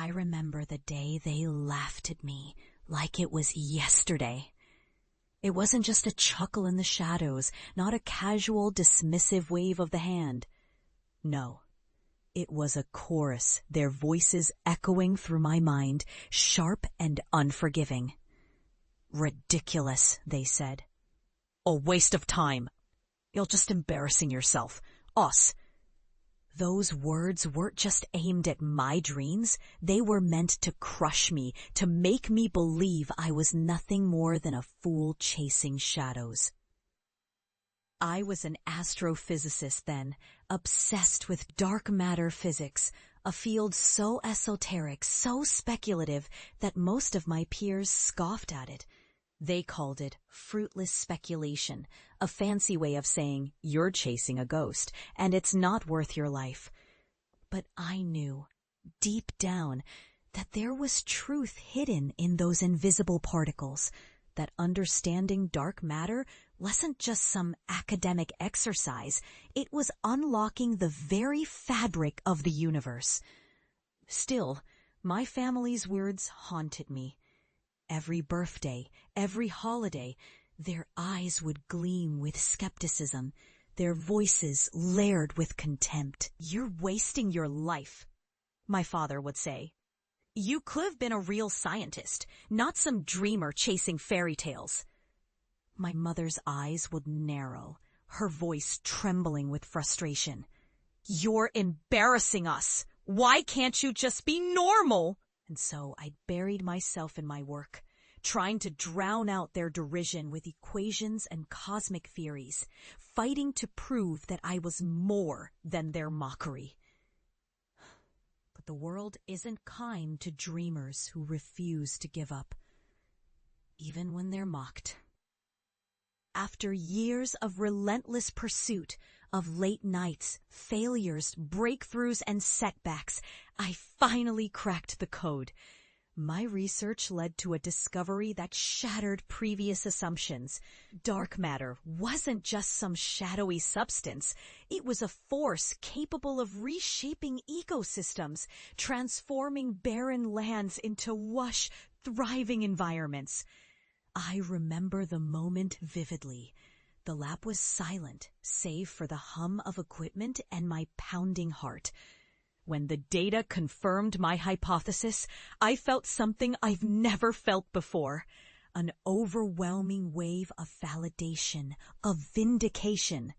I remember the day they laughed at me like it was yesterday. It wasn't just a chuckle in the shadows, not a casual, dismissive wave of the hand. No, it was a chorus, their voices echoing through my mind, sharp and unforgiving. Ridiculous, they said. A waste of time. You're just embarrassing yourself. Us. Those words weren't just aimed at my dreams. They were meant to crush me, to make me believe I was nothing more than a fool chasing shadows. I was an astrophysicist then, obsessed with dark matter physics, a field so esoteric, so speculative, that most of my peers scoffed at it. They called it fruitless speculation, a fancy way of saying you're chasing a ghost, and it's not worth your life. But I knew, deep down, that there was truth hidden in those invisible particles, that understanding dark matter wasn't just some academic exercise, it was unlocking the very fabric of the universe. Still, my family's words haunted me. Every birthday, every holiday, their eyes would gleam with skepticism, their voices layered with contempt. "You're wasting your life," my father would say. "You could have been a real scientist, not some dreamer chasing fairy tales." My mother's eyes would narrow, her voice trembling with frustration. "You're embarrassing us. Why can't you just be normal?" And so I buried myself in my work, trying to drown out their derision with equations and cosmic theories, fighting to prove that I was more than their mockery. But the world isn't kind to dreamers who refuse to give up, even when they're mocked. After years of relentless pursuit, of late nights, failures, breakthroughs, and setbacks, I finally cracked the code. My research led to a discovery that shattered previous assumptions. Dark matter wasn't just some shadowy substance. It was a force capable of reshaping ecosystems, transforming barren lands into lush, thriving environments. I remember the moment vividly. The lab was silent, save for the hum of equipment and my pounding heart. When the data confirmed my hypothesis, I felt something I've never felt before. An overwhelming wave of validation, of vindication.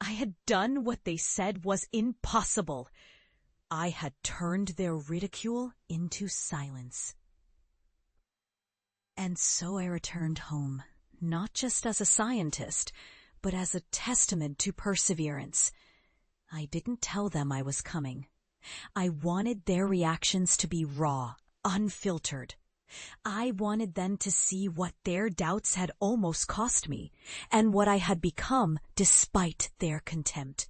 I had done what they said was impossible. I had turned their ridicule into silence. And so I returned home. Not just as a scientist, but as a testament to perseverance. I didn't tell them I was coming. I wanted their reactions to be raw, unfiltered. I wanted them to see what their doubts had almost cost me, and what I had become despite their contempt.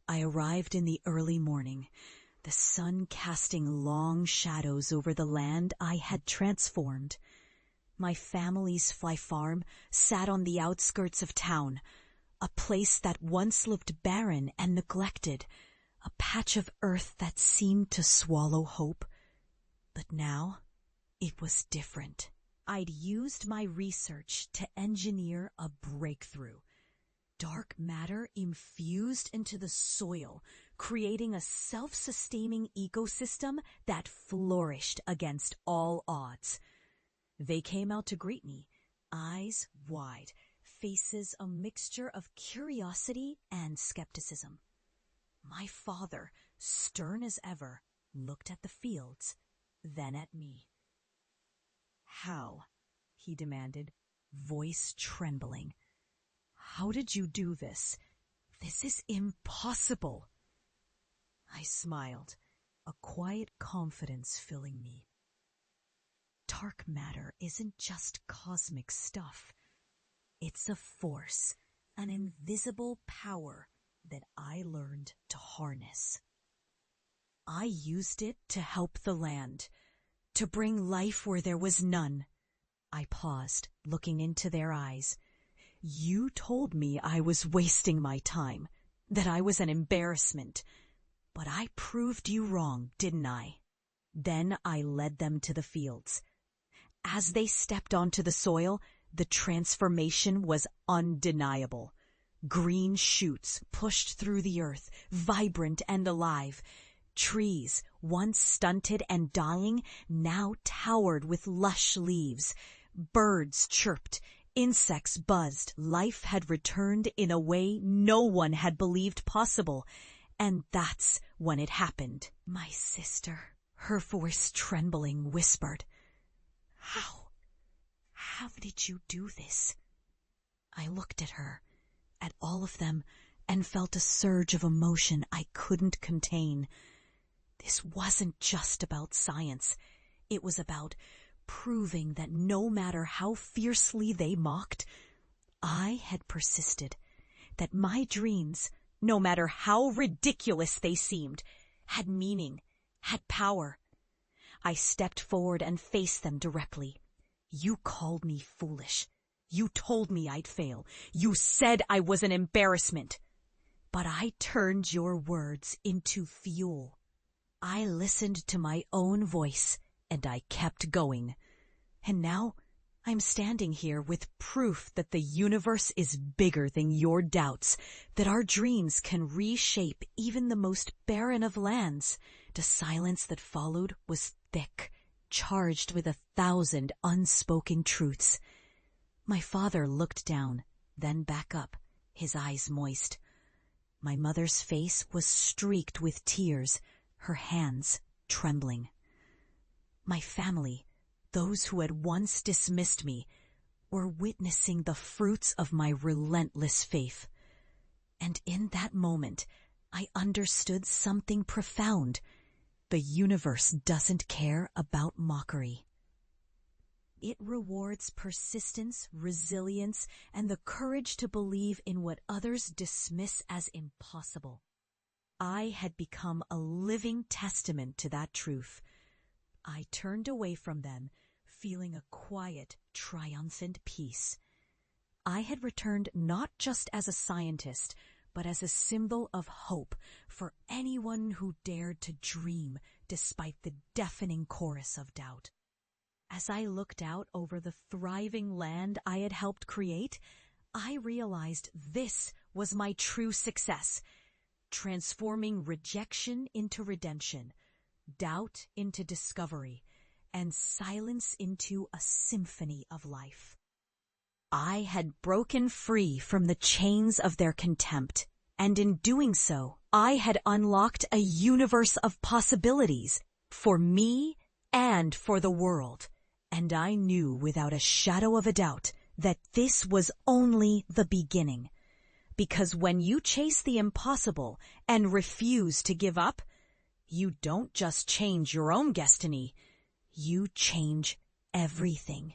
I arrived in the early morning, the sun casting long shadows over the land I had transformed. My family's fly farm sat on the outskirts of town, a place that once looked barren and neglected, a patch of earth that seemed to swallow hope. But now, it was different. I'd used my research to engineer a breakthrough. Dark matter infused into the soil, creating a self-sustaining ecosystem that flourished against all odds. They came out to greet me, eyes wide, faces a mixture of curiosity and skepticism. My father, stern as ever, looked at the fields, then at me. "How?" he demanded, voice trembling. "How did you do this? This is impossible." I smiled, a quiet confidence filling me. Dark matter isn't just cosmic stuff. It's a force, an invisible power that I learned to harness. I used it to help the land, to bring life where there was none. I paused, looking into their eyes. "You told me I was wasting my time, that I was an embarrassment. But I proved you wrong, didn't I?" Then I led them to the fields. As they stepped onto the soil, the transformation was undeniable. Green shoots pushed through the earth, vibrant and alive. Trees, once stunted and dying, now towered with lush leaves. Birds chirped, insects buzzed. Life had returned in a way no one had believed possible. And that's when it happened. My sister, her voice trembling, whispered, How did you do this? I looked at her, at all of them, and felt a surge of emotion I couldn't contain. This wasn't just about science. It was about proving that no matter how fiercely they mocked, I had persisted, that my dreams, no matter how ridiculous they seemed, had meaning, had power. I stepped forward and faced them directly. You called me foolish. You told me I'd fail. You said I was an embarrassment. But I turned your words into fuel. I listened to my own voice, and I kept going. And now I'm standing here with proof that the universe is bigger than your doubts, that our dreams can reshape even the most barren of lands. The silence that followed was thick, charged with 1,000 unspoken truths. My father looked down, then back up, his eyes moist. My mother's face was streaked with tears, her hands trembling. My family, those who had once dismissed me, were witnessing the fruits of my relentless faith. And in that moment, I understood something profound. The universe doesn't care about mockery. It rewards persistence, resilience, and the courage to believe in what others dismiss as impossible. I had become a living testament to that truth. I turned away from them, feeling a quiet, triumphant peace. I had returned not just as a scientist, but as a symbol of hope for anyone who dared to dream despite the deafening chorus of doubt. As I looked out over the thriving land I had helped create, I realized this was my true success, transforming rejection into redemption, doubt into discovery, and silence into a symphony of life. I had broken free from the chains of their contempt, and in doing so, I had unlocked a universe of possibilities for me and for the world. And I knew without a shadow of a doubt that this was only the beginning. Because when you chase the impossible and refuse to give up, you don't just change your own destiny, you change everything.